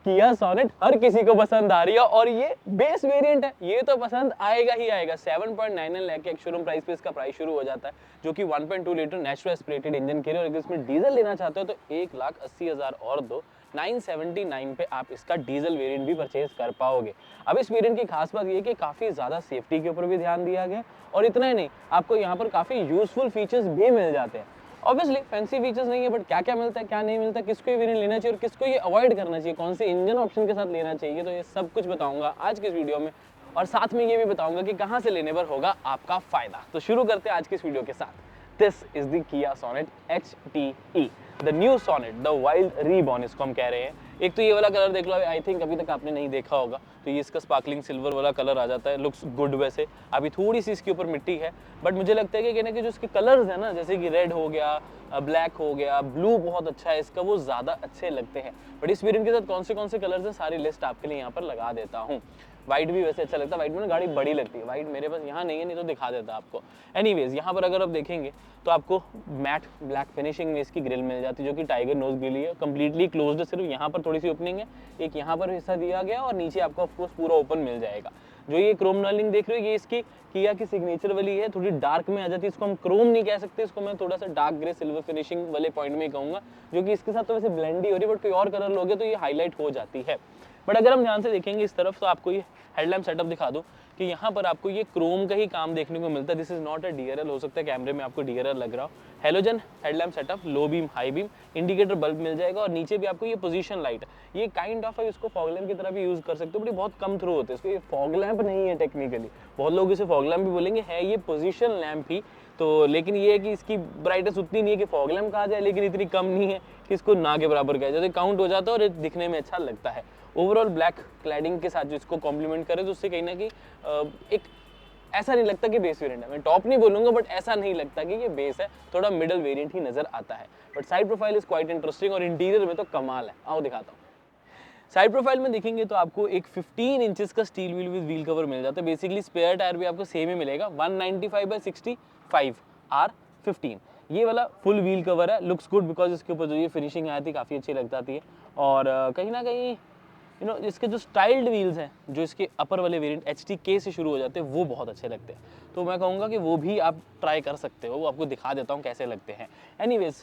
किया सोनेट हर किसी को पसंद आ रही है और ये बेस वेरिएंट है, ये तो पसंद आएगा ही आएगा। 7.99 लाख के एक शोरूम प्राइस पे इसका प्राइस शुरू हो जाता है, जो कि 1.2 लीटर नेचुरल एस्पिरेटेड इंजन के लिए। और अगर इसमें डीजल लेना चाहते हो तो 1,80,000 और दो, 979 पे आप इसका डीजल वेरिएंट भी परचेज कर पाओगे। अब इस वेरिएंट की खास बात ये कि काफ़ी ज़्यादा सेफ्टी के ऊपर भी ध्यान दिया गया, और इतना ही नहीं, आपको यहाँ पर काफ़ी यूजफुल फीचर्स भी मिल जाते हैं। ऑब्वियसली फैंसी फीचर्स नहीं है, बट क्या क्या मिलता है क्या नहीं मिलता, किसको ये वेरिएंट लेना चाहिए और किसको ये अवॉइड करना चाहिए, कौन से इंजन ऑप्शन के साथ लेना चाहिए, तो ये सब कुछ बताऊंगा आज के इस वीडियो में। और साथ में ये भी बताऊंगा कि कहाँ से लेने पर होगा आपका फायदा। तो शुरू करते हैं आज की इस वीडियो के साथ। This is the Kia Sonet HTE, the new Sonet, the wild reborn इसको हम कह रहे हैं। एक तो ये वाला कलर देख लो, आई थिंक अभी तक आपने नहीं देखा होगा, तो ये इसका स्पार्कलिंग सिल्वर वाला कलर आ जाता है, लुक्स गुड। वैसे अभी थोड़ी सी इसके ऊपर मिट्टी है, बट मुझे लगता है कि कहने के जो इसके कलर्स है ना, जैसे कि रेड हो गया, ब्लैक हो गया, ब्लू बहुत अच्छा है इसका, वो ज़्यादा अच्छे लगते हैं। बट इस वेरिएंट के साथ कौन से कलर्स हैं, सारी लिस्ट आपके लिए यहाँ पर लगा देता हूँ। वाइट भी वैसे अच्छा लगता है, वाइट में ना गाड़ी बड़ी लगती है, वाइट मेरे पास यहाँ नहीं है, नहीं तो दिखा देता आपको। एनीवेज यहाँ पर अगर आप देखेंगे तो आपको मैट ब्लैक फिनिशिंग में इसकी ग्रिल मिल जाती है, जो कि टाइगर नोज ग्रिल है, कंप्लीटली क्लोज्ड है, सिर्फ यहाँ पर थोड़ी सी ओपनिंग है, एक यहाँ पर हिस्सा दिया गया और नीचे आपको ऑफकोर्स पूरा ओपन मिल जाएगा। जो ये क्रोम नॉलिंग देख रहे हो, ये इसकी किया की सिग्नेचर वाली है, थोड़ी डार्क में आ जाती है, इसको हम क्रोम नहीं कह सकते, इसको मैं थोड़ा सा डार्क ग्रे सिल्वर फिनिशिंग वाले पॉइंट में कहूँगा, जो कि इसके साथ तो वैसे ब्लेंड ही हो रही है, बट कोई और कलर लोगे तो ये हाईलाइट हो जाती है। बट अगर हम ध्यान से देखेंगे इस तरफ, तो आपको ये हेडलैम्प सेटअप दिखा दूं कि यहाँ पर आपको ये क्रोम का ही काम देखने को मिलता है। This is not a DRL, हो सकता है कैमरे में आपको DRL लग रहा हो। Halogen headlamp setup, low beam high beam, indicator bulb मिल जाएगा, और नीचे भी आपको ये पोजीशन लाइट, ये काइंड ऑफ इसको फॉग लैम्प की तरह भी यूज कर सकते हो, बट ये बहुत कम थ्रू होते हैं इसको, ये फॉग लैम्प नहीं है टेक्निकली, बहुत लोग इसे फॉग लैम्प भी बोलेंगे, है ये पोजीशन लैम्प ही तो। लेकिन ये है कि इसकी ब्राइटनेस उतनी नहीं है कि फॉग लैम्प कहा जाए, लेकिन इतनी कम नहीं है कि इसको ना के बराबर कहा जाए, काउंट हो जाता है और दिखने में अच्छा लगता है। ओवरऑल ब्लैक क्लैडिंग के साथ जो इसको कॉम्प्लीमेंट करे, तो उससे कहीं ना कहीं एक ऐसा नहीं लगता कि बेस वेरिएंट है, मैं टॉप नहीं बोलूंगा, बट ऐसा नहीं लगता कि ये बेस है, थोड़ा मिडल वेरिएंट ही नजर आता है। But side profile is quite interesting, और इंटीरियर में तो कमाल है, आओ दिखाता हूँ। साइड प्रोफाइल में देखेंगे तो आपको एक 15 इंचेस का steel wheel with wheel cover मिल जाता है। बेसिकली स्पेयर टायर भी आपको सेम ही मिलेगा, 195/65 R15, ये वाला फुल व्हील कवर है। लुक्स गुड बिकॉज इसके ऊपर जो ये फिनिशिंग आई थी काफ़ी अच्छी लग जाती है, और कहीं ना कहीं इसके जो स्टाइल्ड व्हील्स हैं, जो इसके अपर वाले वेरिएंट HTK से शुरू हो जाते हैं, वो बहुत अच्छे लगते हैं, तो मैं कहूँगा कि वो भी आप ट्राई कर सकते हो, वो आपको दिखा देता हूँ कैसे लगते हैं। एनीवेज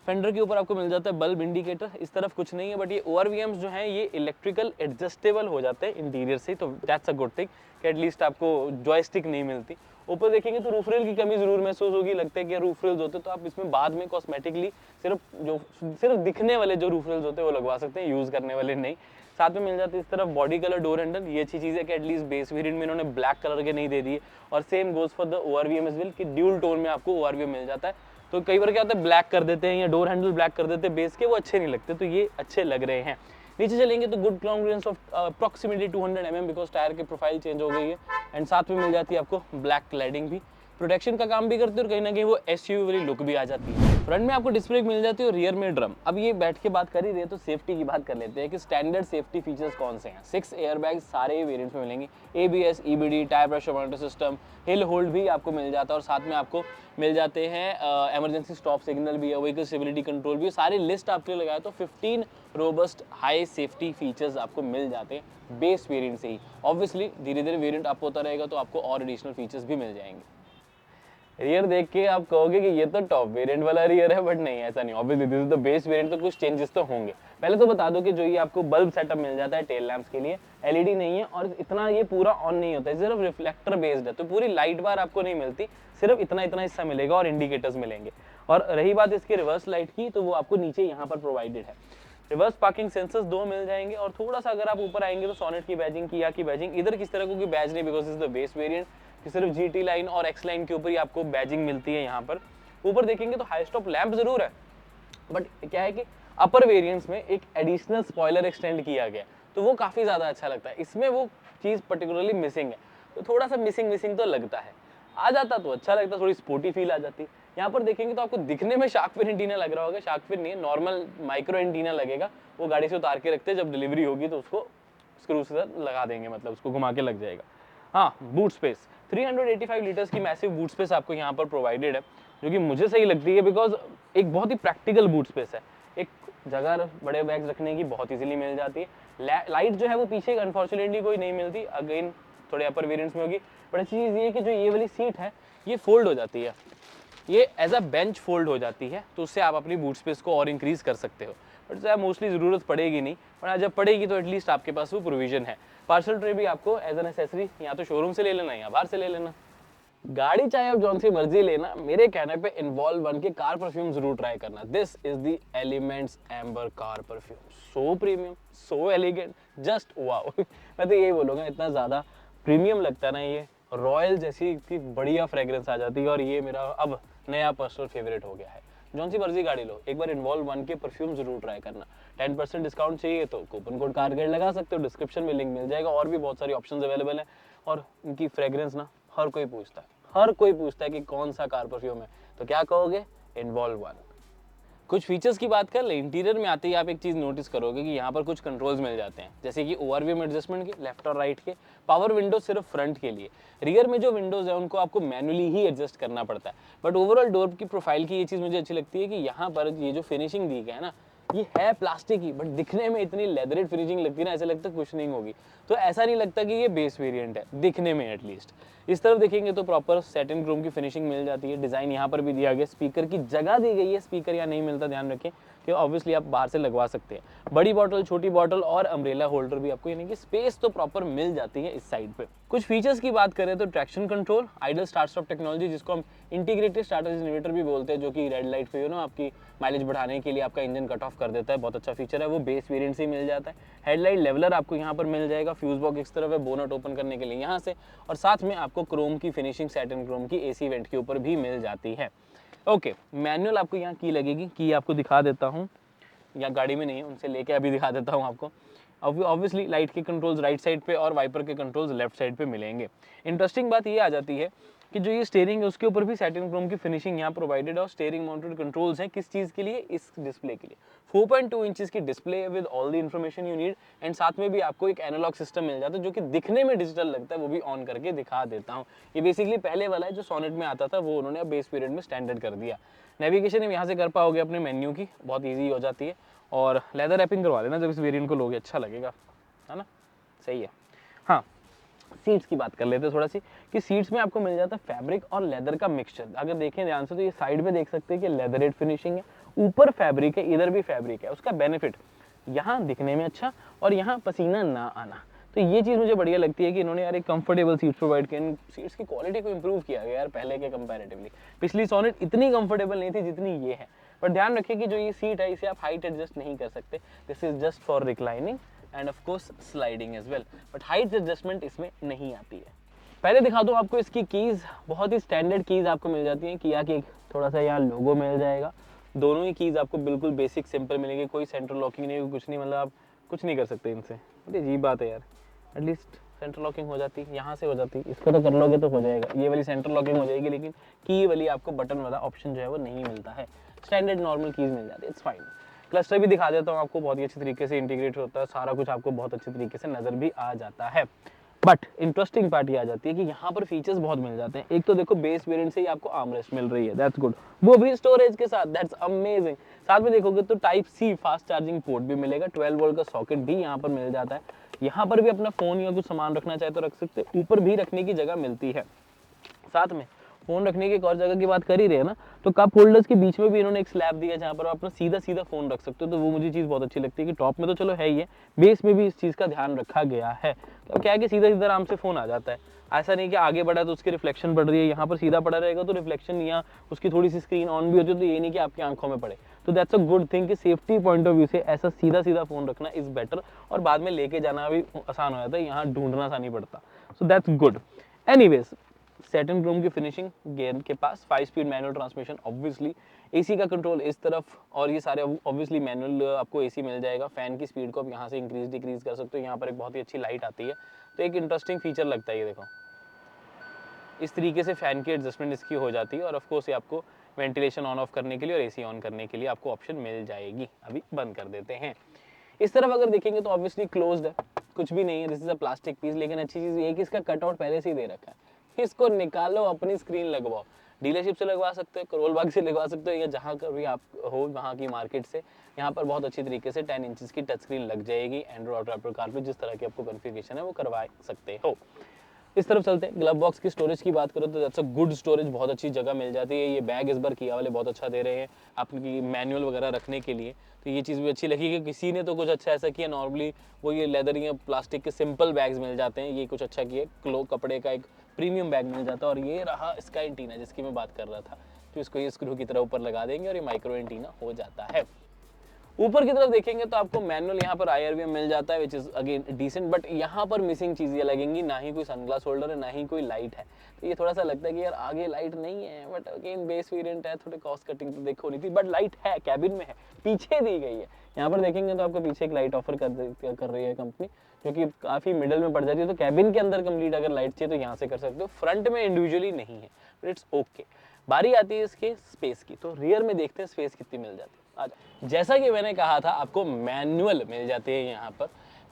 फेंडर के ऊपर आपको मिल जाता है बल्ब इंडिकेटर, इस तरफ कुछ नहीं है, बट ये ORVMs जो हैं ये इलेक्ट्रिकल एडजस्टेबल हो जाते हैं इंटीरियर से, तो दैट्स अ गुड थिंग कि एटलीस्ट आपको जॉयस्टिक नहीं मिलती। ऊपर देखेंगे तो रूफ रेल की कमी जरूर महसूस होगी, लगता है कि रूफ रेल्स होते तो आप इसमें बाद में कॉस्मेटिकली सिर्फ दिखने वाले जो रूफ रेल्स होते हैं वो लगवा सकते हैं, यूज करने वाले नहीं। साथ में मिल जाती है इस तरफ बॉडी कलर डोर हैंडल, ये अच्छी चीज़ है कि एटलीस्ट बेस वेरिएंट में इन्होंने ब्लैक कलर के नहीं दे दिए, और same goes for the ORVM as well कि ड्यूल टोन में आपको ORVM मिल जाता है। तो कई बार क्या होता है, ब्लैक कर देते हैं या डोर हैंडल ब्लैक कर देते हैं बेस के, वो अच्छे नहीं लगते, तो ये अच्छे लग रहे हैं। नीचे चलेंगे तो good ground clearance of approximately 200 mm, because tyre की प्रोफाइल चेंज हो गई है, एंड साथ में मिल जाती है आपको ब्लैक क्लैडिंग भी, प्रोटेक्शन का काम भी करती है, और कहीं ना कहीं वो SUV वाली लुक भी आ जाती है। फ्रंट में आपको डिस्प्ले मिल जाती है और रियर में ड्रम। अब ये बैठ के बात कर ही रहे तो सेफ्टी की बात कर लेते हैं कि स्टैंडर्ड सेफ्टी फीचर्स कौन से हैं। 6 एयरबैग्स सारे वेरिएंट्स में मिलेंगे, ABS, EBD, tyre pressure monitor system, hill hold भी आपको मिल जाता है, और साथ में आपको मिल जाते हैं इमरजेंसी स्टॉप सिग्नल भी है, व्हीकल स्टेबिलिटी कंट्रोल भी, सारी लिस्ट आपके लिए लगाया तो 15 रोबस्ट हाई सेफ्टी फीचर्स आपको मिल जाते हैं बेस वेरिएंट से ही। ऑब्वियसली धीरे धीरे वेरिएंट अप होता रहेगा तो आपको और एडिशनल फीचर्स भी मिल जाएंगे। रियर देख के आप कहोगे कि ये तो टॉप वेरिएंट वाला रियर है, बट नहीं, ऐसा नहीं। Obviously this is the base variant, तो कुछ चेंजेस तो होंगे। पहले तो बता दो कि जो ये आपको बल्ब सेटअप मिल जाता है टेल लैंप्स के लिए, LED नहीं है, और इतना ये पूरा ऑन नहीं होता है, सिर्फ रिफ्लेक्टर बेस्ड है, तो पूरी लाइट बार आपको नहीं मिलती, सिर्फ इतना इतना हिस्सा मिलेगा और इंडिकेटर्स मिलेंगे। और रही बात इसके रिवर्स लाइट की, तो वो आपको नीचे यहाँ पर प्रोवाइडेड है। रिवर्स पार्किंग सेंसर्स 2 मिल जाएंगे, और थोड़ा सा अगर आप ऊपर आएंगे तो सोनेट की बैजिंग, किया की बैजिंग, इधर किस तरह कोई बैज नहीं, because is the base variant, कि सिर्फ GT लाइन और X लाइन के ऊपर ही आपको बैजिंग मिलती है। यहाँ पर ऊपर देखेंगे तो हाई स्टॉप लैंप जरूर है, बट क्या है कि अपर वेरिएंट्स में एक एडिशनल स्पॉइलर एक्सटेंड किया गया, तो वो काफ़ी ज़्यादा अच्छा लगता है। इसमें वो चीज़ पर्टिकुलरली मिसिंग है, तो थोड़ा सा मिसिंग तो लगता है। आ जाता तो अच्छा लगता, थोड़ी स्पोर्टी फील आ जाती। यहाँ पर देखेंगे तो आपको दिखने में शार्क फिन एंटीना लग रहा होगा, शार्क फिन नहीं है, नॉर्मल माइक्रो एंटीना लगेगा, वो गाड़ी से उतार के रखते हैं, जब डिलीवरी होगी तो उसको स्क्रू से लगा देंगे, मतलब उसको घुमा के लग जाएगा। हाँ, बूट स्पेस 385 लीटर्स की मैसिव बूट स्पेस आपको यहाँ पर प्रोवाइडेड है, जो कि मुझे सही लगती है, बिकॉज एक बहुत ही प्रैक्टिकल बूट स्पेस है। एक जगह बड़े बैग्स रखने की बहुत इजीली मिल जाती है। लाइट जो है वो पीछे अनफॉर्चुनेटली कोई नहीं मिलती, अगेन थोड़े अपर वेरिएंट्स में होगी। बट अच्छी चीज़ ये है कि जो ये वाली सीट है ये फोल्ड हो जाती है, ये एज अ बेंच फोल्ड हो जाती है, तो उससे आप अपनी बूट स्पेस को और इंक्रीज कर सकते हो। बट उससे मोस्टली ज़रूरत पड़ेगी नहीं, पर जब पड़ेगी तो एटलीस्ट आपके पास वो प्रोविजन है। पार्सल ट्रे भी आपको एज एन एसेसरी या तो शोरूम से ले लेना या बाहर से ले लेना। गाड़ी चाहे आप जौन सी मर्जी लेना, मेरे कहने पे इन्वॉल्व वन के कार परफ्यूम जरूर ट्राई करना। This is the elements amber car perfume, so premium, so elegant, just wow. मैं तो यही बोलूँगा, इतना ज़्यादा प्रीमियम लगता है ना, ये रॉयल जैसी इतनी बढ़िया फ्रेग्रेंस आ जाती है, और ये मेरा अब नया पर्सनल फेवरेट हो गया है। जौन सी मर्जी गाड़ी लो, एक बार इन्वॉल्व वन के परफ्यूम जरूर ट्राई करना। 10% डिस्काउंट चाहिए तो कूपन कोड कारगेट लगा सकते हो, डिस्क्रिप्शन में लिंक मिल जाएगा। और भी बहुत सारी ऑप्शंस अवेलेबल है, और इनकी फ्रेग्रेंस ना हर कोई पूछता है, हर कोई पूछता है कि कौन सा कार परफ्यूम है, तो क्या कहोगे? Involve one. कुछ फीचर्स की बात कर ले, इंटीरियर में आते ही आप एक चीज़ नोटिस करोगे कि यहाँ पर कुछ कंट्रोल्स मिल जाते हैं, जैसे कि ओवरव्यू एडजस्टमेंट के लेफ्ट और राइट के, पावर विंडो सिर्फ फ्रंट के लिए, रियर में जो विंडोज है उनको आपको मैनुअली ही एडजस्ट करना पड़ता है। बट ओवरऑल डोर की प्रोफाइल की ये चीज़ मुझे अच्छी लगती है कि यहाँ पर ये जो फिनिशिंग दी गई है ना, ये है प्लास्टिक की, बट दिखने में इतनी लेदरेड फिनिशिंग लगती है ना, ऐसा लगता है कुछ नहीं होगी। तो ऐसा नहीं लगता कि ये बेस वेरिएंट है, दिखने में एटलीस्ट। इस तरफ देखेंगे तो प्रॉपर सैटिन क्रोम की फिनिशिंग मिल जाती है। डिजाइन यहाँ पर भी दिया गया, स्पीकर की जगह दी गई है, स्पीकर यहाँ नहीं मिलता, ध्यान रखें, कि ऑब्वियसली आप बाहर से लगवा सकते हैं। बड़ी बॉटल, छोटी बॉटल और अम्ब्रेला होल्डर भी आपको, यानी कि स्पेस तो प्रॉपर मिल जाती है इस साइड पे। कुछ फीचर्स की बात करें तो traction control, idol start stop technology, जिसको हम इंटीग्रेटेड स्टार्टर इन्वर्टर भी बोलते हैं, जो कि रेड लाइट पे आपकी माइलेज बढ़ाने के लिए आपका इंजन कट ऑफ कर देता है। बहुत अच्छा फीचर है, वो बेस वेरिएंट से ही मिल जाता है। हेडलाइट लेवलर आपको यहाँ पर मिल जाएगा, फ्यूज बॉक्स इस तरफ है, बोनट ओपन करने के लिए यहाँ से, और साथ में आपको क्रोम की फिनिशिंग, सैटिन क्रोम की एसी वेंट के ऊपर भी मिल जाती है। ओके, मैनुअल आपको यहाँ की लगेगी, की आपको दिखा देता हूँ, या गाड़ी में नहीं है, उनसे लेके अभी दिखा देता हूँ आपको। ऑब्वियसली लाइट के कंट्रोल्स राइट साइड पे और वाइपर के कंट्रोल्स लेफ्ट साइड पे मिलेंगे। इंटरेस्टिंग बात ये आ जाती है कि जो ये स्टीयरिंग है उसके ऊपर भी सैटिन क्रोम की फिनिशिंग यहाँ प्रोवाइडेड है, और स्टीयरिंग माउंटेड कंट्रोल्स हैं, किस चीज़ के लिए? इस डिस्प्ले के लिए। 4.2 इंचेस की display with all the information you need, and साथ में भी आपको एक एनालॉग सिस्टम मिल जाता है जो कि दिखने में डिजिटल लगता है, वो भी ऑन करके दिखा देता हूँ। ये बेसिकली पहले वाला है जो सोनेट में आता था, वो उन्होंने अब बेस पीरियड में स्टैंडर्ड कर दिया। नेविगेशन हम यहाँ से कर पाओगे अपने मेन्यू की, बहुत ईजी हो जाती है। और लेदर रैपिंग करवा लेना जब इस वेरिएंट को लोगे, अच्छा लगेगा, है ना? सही है। हाँ, सीट्स की बात कर लेते हैं थोड़ा सी, कि सीट्स में आपको मिल जाता है फैब्रिक और लेदर का मिक्सचर। अगर देखें ध्यान से तो ये साइड में देख सकते हैं कि लेदरेड फिनिशिंग है, ऊपर फैब्रिक है, इधर भी फैब्रिक है। उसका बेनिफिट यहाँ दिखने में अच्छा, और यहाँ पसीना ना आना। तो ये चीज़ मुझे बढ़िया लगती है कि इन्होंने यार एक कंफर्टेबल सीट्स प्रोवाइड किए। इन सीट्स की क्वालिटी को इंप्रूव किया गया यार पहले के कंपैरेटिवली। पिछली सोनेट इतनी कंफर्टेबल नहीं थी जितनी ये है। पर ध्यान रखिए कि जो ये सीट है इसे आप हाइट एडजस्ट नहीं कर सकते, this is just for reclining and of course sliding as well, but height adjustment इसमें नहीं आती है। पहले दिखा दूं आपको इसकी कीज़, बहुत ही स्टैंडर्ड कीज़ आपको मिल जाती हैं। किया कि थोड़ा सा यहाँ लोगो मिल जाएगा, दोनों ही कीज़ आपको बिल्कुल बेसिक सिंपल मिलेंगे, कोई सेंट्रल लॉकिंग नहीं, कुछ नहीं, मतलब आप कुछ नहीं कर सकते इनसे। बड़ी अजीब बात है यार, एटलीस्ट सेंट्रल लॉकिंग हो जाती, यहाँ से हो जाती, इसको तो कर लोगे तो हो जाएगा। ये वाली सेंट्रल लॉकिंग हो जाएगी, लेकिन की वाली आपको बटन वाला ऑप्शन जो है वो नहीं मिलता है। स्टैंडर्ड नॉर्मल कीज़ मिल जाती है, इट्स फाइन। क्लस्टर भी दिखा देता हूँ आपको, बहुत ही अच्छी तरीके से इंटीग्रेट होता है, सारा कुछ आपको बहुत अच्छे तरीके से नज़र भी आ जाता है। बट इंटरेस्टिंग पार्ट ये आ जाती है कि यहाँ पर फीचर्स बहुत मिल जाते हैं। एक तो देखो बेस वेरिएंट से ही आपको आर्मरेस्ट मिल रही है, दैट्स गुड, वो भी स्टोरेज के साथ, दैट्स अमेजिंग। साथ में देखोगे तो type C fast charging port भी मिलेगा, 12 वोल्ट का सॉकेट भी यहाँ पर मिल जाता है। यहाँ पर भी अपना फोन या कुछ सामान रखना चाहे तो रख सकते, ऊपर भी रखने की जगह मिलती है। साथ में फोन रखने की एक और जगह की बात कर ही रहे हैं ना, तो कप होल्डर्स के बीच में भी इन्होंने एक स्लैब दिया है जहाँ पर आप अपना सीधा सीधा फोन रख सकते हो। तो वो मुझे चीज़ बहुत अच्छी लगती है कि टॉप में तो चलो है ही है, बेस में भी इस चीज़ का ध्यान रखा गया है। तो क्या है कि सीधा सीधा आराम से फोन आ जाता है, ऐसा नहीं कि आगे बढ़ा तो उसकी रिफ्लेक्शन पड़ रही है, यहाँ पर सीधा पड़ा रहेगा तो रिफ्लेक्शन या उसकी थोड़ी सी स्क्रीन ऑन भी होती है, तो ये नहीं कि आपकी आंखों में पड़े। तो दैट्स अ गुड थिंग कि सेफ्टी पॉइंट ऑफ व्यू से ऐसा सीधा सीधा फोन रखना इज बेटर, और बाद में लेके जाना भी आसान हो जाता है, यहाँ ढूंढना सा नहीं पड़ता। So that's good. Anyways, satin chrome की फिनिशिंग, गेयर के पास 5 speed manual transmission, obviously AC का कंट्रोल इस तरफ, और ये सारे ऑब्वियसली मैनुअल आपको एसी मिल जाएगा। फैन की स्पीड को आप यहाँ से इंक्रीज डिक्रीज कर सकते हो। यहाँ पर एक बहुत ही अच्छी लाइट आती है, तो एक इंटरेस्टिंग फीचर लगता है ये, देखो इस तरीके से फैन की एडजस्टमेंट इसकी हो जाती है। और ऑफ कोर्स ये आपको वेंटिलेशन ऑन ऑफ करने के लिए और एसी ऑन करने के लिए आपको ऑप्शन मिल जाएगी। अभी बंद कर देते हैं। इस तरफ अगर देखेंगे तो ऑब्वियसली क्लोज्ड है, कुछ भी नहीं है, this is a plastic piece. लेकिन अच्छी चीज ये है कि इसका कटआउट पहले से ही दे रखा है, इसको निकालो, अपनी स्क्रीन लगवाओ। डीलरशिप से लगवा सकते हो, करोल बाग से लगवा सकते हो, या जहाँ का भी आप हो वहाँ की मार्केट से। यहाँ पर बहुत अच्छी तरीके से 10 इंचेस की टच स्क्रीन लग जाएगी। एंड्रॉइड और एप्पल कारप्ले जिस तरह की आपको कॉन्फ़िगरेशन है वो करवा सकते हो। इस तरफ चलते हैं। ग्लव बॉक्स की स्टोरेज की बात करो तो दैट्स अ गुड स्टोरेज, बहुत अच्छी जगह मिल जाती है। ये बैग इस बार किया वाले बहुत अच्छा दे रहे हैं आपकी मैनुअल वगैरह रखने के लिए, तो ये चीज़ भी अच्छी लगी कि किसी ने तो कुछ अच्छा ऐसा किया। नॉर्मली वो ये लेदर या प्लास्टिक के सिंपल बैग्स मिल जाते हैं, ये कुछ अच्छा किया। कपड़े का एक प्रीमियम बैग मिल जाता है। और ये रहा इसका एंटीना जिसकी मैं बात कर रहा था, तो इसको ये स्क्रू की तरह ऊपर लगा देंगे और ये माइक्रो एंटीना हो जाता है। ऊपर की तरफ देखेंगे तो आपको मैनुअल यहाँ पर IRVM मिल जाता है, which is again decent, but यहाँ पर मिसिंग चीजें लगेंगी, ना ही कोई सनग्लास होल्डर है, ना ही कोई लाइट है। तो ये थोड़ा सा लगता है कि यार आगे लाइट नहीं है, बट अगेन बेस वेरिएंट है, थोड़ी कॉस्ट कटिंग तो देखो नहीं थी, बट लाइट है, कैबिन में है, पीछे दी गई है। यहाँ पर देखेंगे तो आपको पीछे एक लाइट ऑफर कर रही है कंपनी, जो कि काफी मिडल में पड़ जाती है। तो कैबिन के अंदर कंप्लीट अगर लाइट चाहिए तो यहाँ से कर सकते हो, फ्रंट में इंडिविजुअली नहीं है, बट इट्स ओके। बारी आती है इसके स्पेस की, तो रियर में देखते हैं स्पेस कितनी मिल जाती है। जैसा कि मैंने कहा था आपको मैनुअल मिल जाते हैं यहाँ पर।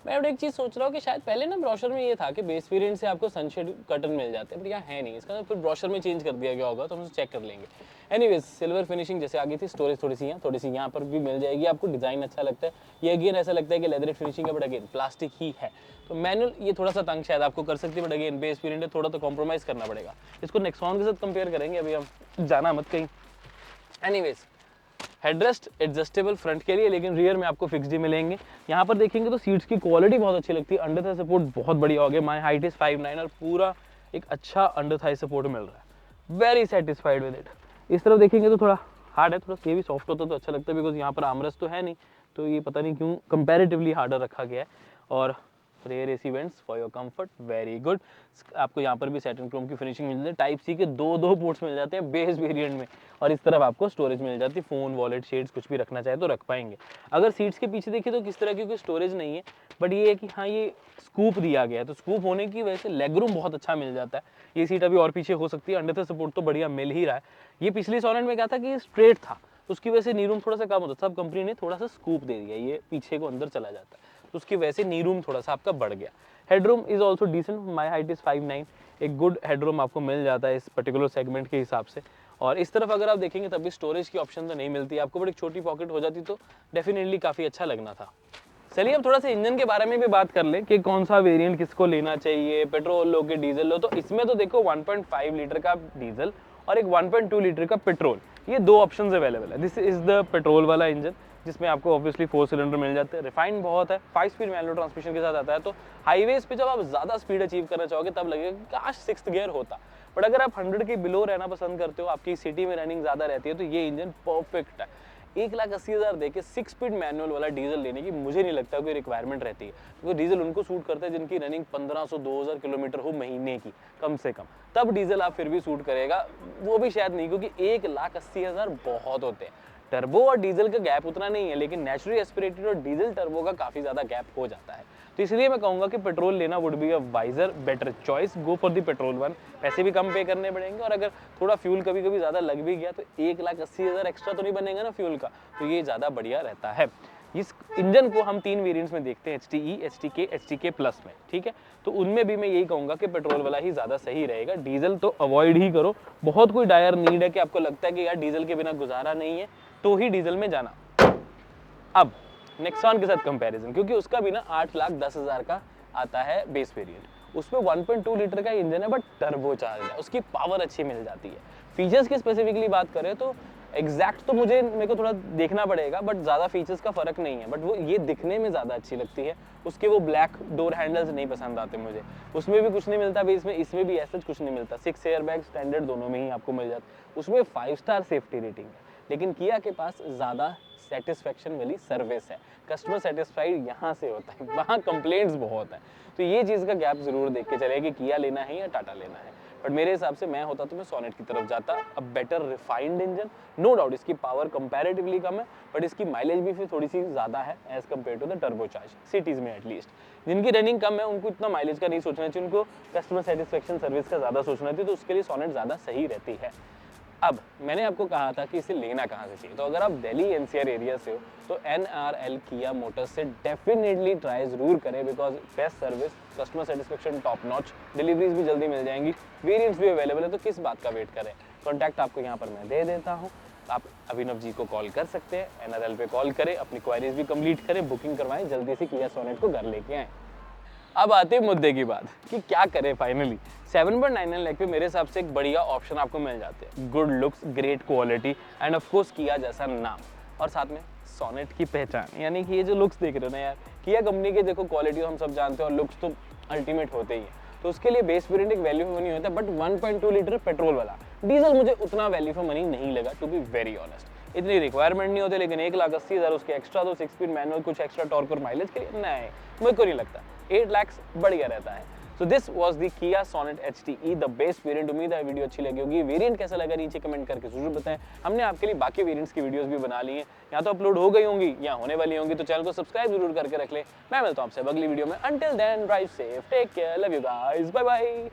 मैं अब एक चीज़ सोच रहा हूँ कि शायद पहले ना ब्रोशर में ये था कि बेस वेरिएंट से आपको सनशेड कर्टन मिल जाते हैं, बट यहाँ है नहीं। इसका फिर ब्रोशर में चेंज कर दिया गया होगा, तो हम चेक कर लेंगे। एनीवेज सिल्वर फिनिशिंग जैसे आगे थी, स्टोरेज थोड़ी सी यहाँ पर भी मिल जाएगी आपको। डिजाइन अच्छा लगता है, ये अगेन ऐसा लगता है कि लेदर फिनिशिंग है, बट अगेन प्लास्टिक ही है। तो मैनुअल ये थोड़ा सा तंग शायद आपको कर सकती है, बट अगेन बेस वेरिएंट है, थोड़ा तो कॉम्प्रोमाइज करना पड़ेगा। इसको नेक्सॉन के साथ कंपेयर करेंगे, अभी हम जाना मत कहीं। एनीवेज हेडरेस्ट एडजस्टेबल फ्रंट के लिए, लेकिन रियर में आपको फिक्स्ड ही मिलेंगे। यहाँ पर देखेंगे तो सीट्स की क्वालिटी बहुत अच्छी लगती है। अंडर थाई सपोर्ट बहुत बढ़िया हो गया। माई हाइट इज 5'9" और पूरा एक अच्छा अंडर थाई सपोर्ट मिल रहा है। Very satisfied with it. इस तरफ देखेंगे तो थोड़ा हार्ड है, थोड़ा ये भी सॉफ्ट होता तो अच्छा लगता है, बिकॉज यहाँ पर आर्मरेस्ट तो है नहीं, तो ये पता नहीं क्यों कंपैरेटिवली हार्डर रखा गया है। और rear AC vents for your comfort, very good. आपको यहाँ पर भी सैटिन क्रोम की फिनिशिंग मिल जाती है। टाइप C के दो पोर्ट्स मिल जाते हैं बेस वेरिएंट में, और इस तरफ आपको स्टोरेज मिल जाती है। फोन, वॉलेट, शेड्स कुछ भी रखना चाहे तो रख पाएंगे। अगर सीट्स के पीछे देखिए तो किस तरह की कोई स्टोरेज नहीं है, बट ये है कि हाँ ये स्कूप दिया गया है, तो स्कूप होने की वजह से लेग रूम बहुत अच्छा मिल जाता है। ये सीट अभी और पीछे हो सकती है, अंडर से सपोर्ट तो बढ़िया मिल ही रहा है। ये पिछली सोनेट में क्या था कि ये स्ट्रेट था, उसकी वजह से नी रूम थोड़ा सा कम होता था। अब कंपनी ने थोड़ा सा स्कूप दे दिया, ये पीछे को अंदर चला जाता है, तो उसकी वजह से नी रूम थोड़ा सा आपका बढ़ गया। Headroom is also decent, my height is 5'9", एक गुड हेडरूम आपको मिल जाता है इस पर्टिकुलर सेगमेंट के हिसाब से। और इस तरफ अगर आप देखेंगे तब भी स्टोरेज की ऑप्शन तो नहीं मिलती आपको, बट एक छोटी पॉकेट हो जाती तो डेफिनेटली काफ़ी अच्छा लगना था। चलिए अब थोड़ा सा इंजन के बारे में भी बात कर लें कि कौन सा वेरिएंट किसको लेना चाहिए, पेट्रोल लो कि डीजल लो। तो इसमें तो देखो 1.5 लीटर का डीजल और एक 1.2 लीटर का पेट्रोल, ये दो ऑप्शंस अवेलेबल है। दिस इज द पेट्रोल वाला इंजन, जिसमें आपको ऑब्वियसली 4 सिलेंडर मिल जाते हैं। रिफाइंड बहुत है, 5 स्पीड मैनुअल ट्रांसमिशन के साथ आता है। तो हाईवेज पे जब आप ज़्यादा स्पीड अचीव करना चाहोगे तब लगेगा कि काश 6th गियर होता, बट अगर आप 100 के बिलो रहना पसंद करते हो, आपकी सिटी में रनिंग ज़्यादा रहती है, तो ये इंजन परफेक्ट है। 1,80,000 देके 6 स्पीड मैनुअल वाला डीजल लेने की मुझे नहीं लगता कोई रिक्वायरमेंट रहती है, क्योंकि डीजल उनको सूट करता है जिनकी रनिंग 1500-2000 किलोमीटर हो महीने की कम से कम, तब डीजल आप फिर भी सूट करेगा। वो भी शायद नहीं, क्योंकि 1,80,000 बहुत होते हैं। टर्बो और डीजल का गैप उतना नहीं है, लेकिन नेचुरली एस्पिरेटेड और डीजल टर्बो का काफी ज्यादा गैप हो जाता है। तो इसलिए मैं कहूंगा कि पेट्रोल लेना would be a wiser better choice. Go for the petrol one. पैसे भी कम पे करने पड़ेंगे, और अगर थोड़ा फ्यूल कभी कभी ज्यादा लग भी गया तो 1,80,000 एक्स्ट्रा तो नहीं बनेगा ना फ्यूल का, तो ये ज्यादा बढ़िया रहता है। इस इंजन को हम 3 वेरिएंट्स में देखते हैं, HTE, HTK, HTK प्लस में, ठीक है। तो उनमें भी मैं यही कहूंगा कि पेट्रोल वाला ही ज्यादा सही रहेगा, डीजल तो अवॉइड ही करो। बहुत कोई डायर नीड है कि आपको लगता है कि यार डीजल के बिना गुजारा नहीं है, तो ही डीजल में जाना। अब नेक्सॉन के साथ कंपैरिजन, क्योंकि उसका भी ना 8,10,000 का आता है बेस वेरिएंट, उसमें 1.2 लीटर का इंजन है, बट टर्बो चार्ज है, उसकी पावर अच्छी मिल जाती है। फीचर्स की स्पेसिफिकली बात करें तो एग्जैक्ट तो मेरे को थोड़ा देखना पड़ेगा, बट ज़्यादा फीचर्स का फर्क नहीं है, बट वो ये दिखने में ज़्यादा अच्छी लगती है। उसके वो ब्लैक डोर हैंडल्स नहीं पसंद आते मुझे, उसमें भी कुछ नहीं मिलता बेस में, इसमें भी ऐसा कुछ नहीं मिलता। 6 एयरबैग स्टैंडर्ड दोनों में ही आपको मिल जाता, उसमें 5 स्टार सेफ्टी रेटिंग है। लेकिन किया के पास ज़्यादा सेटिस्फैक्शन वाली सर्विस है, कस्टमर सेटिस्फाइड यहाँ से होता है, वहाँ कंप्लेंट्स बहुत है। तो ये चीज़ का गैप जरूर देख के चले कि किया लेना है या टाटा लेना है। बट मेरे हिसाब से मैं होता तो मैं सोनेट की तरफ जाता। अब better refined engine, no doubt इसकी पावर कंपैरेटिवली कम है, बट इसकी माइलेज भी फिर थोड़ी सी ज़्यादा है as compare to the turbocharge cities में। एटलीस्ट जिनकी रनिंग कम है उनको इतना माइलेज का नहीं सोचना चाहिए, उनको कस्टमर सेटिस्फेक्शन सर्विस का ज़्यादा सोचना चाहिए, तो उसके लिए सोनेट ज़्यादा सही रहती है। अब मैंने आपको कहा था कि इसे लेना कहाँ से चाहिए, तो अगर आप दिल्ली NCR एरिया से हो तो NRL किया मोटर्स से डेफिनेटली ट्राई जरूर करें, because best service, customer satisfaction top notch, deliveries भी जल्दी मिल जाएंगी, वेरिएंट्स भी अवेलेबल है, तो किस बात का वेट करें। कॉन्टैक्ट आपको यहाँ पर मैं दे देता हूँ। आप अभिनव जी को कॉल कर सकते हैं, NRL पे कॉल करें, अपनी क्वारीज भी कंप्लीट करें, बुकिंग करवाएं, जल्दी से किया सोनेट को घर लेके आएँ। अब आते हैं मुद्दे की बात कि क्या करें फाइनली। 7.99 लाख पे मेरे हिसाब से एक बढ़िया ऑप्शन आपको मिल जाते हैं, good looks, great quality and of course किया जैसा नाम, और साथ में सोनेट की पहचान। यानी कि ये जो लुक्स देख रहे हो ना यार, किया कंपनी के देखो क्वालिटी हम सब जानते हैं और लुक्स तो अल्टीमेट होते ही हैं, तो उसके लिए बेस वेरिएंट एक वैल्यू फॉर मनी होता है, बट 1.2 लीटर पेट्रोल वाला डीजल मुझे उतना वैल्यू फॉर मनी नहीं लगा, टू बी वेरी ऑनेस्ट। इतनी रिक्वायरमेंट नहीं होती, लेकिन 1,80,000 उसके एक्स्ट्रा दो, 6 स्पीड मैनुअल, कुछ एक्स्ट्रा टॉर्क और माइलेज के लिए नहीं, मेरे को नहीं लगता। 8 लाख बढ़िया रहता है। So this was the Kia Sonet HTE, the best variant. उम्मीद है वीडियो अच्छी लगी होगी। वेरिएंट कैसा लगा नीचे कमेंट करके जरूर बताएं। हमने आपके लिए बाकी वेरिएंट्स की वीडियोस भी बना ली हैं, या तो अपलोड हो गई होंगी या होने वाली होंगी, तो चैनल को सब्सक्राइब जरूर करके रख ले। मैं मिलता हूं आपसे अगली वीडियो में। Until then drive safe, take care, love you guys, bye bye.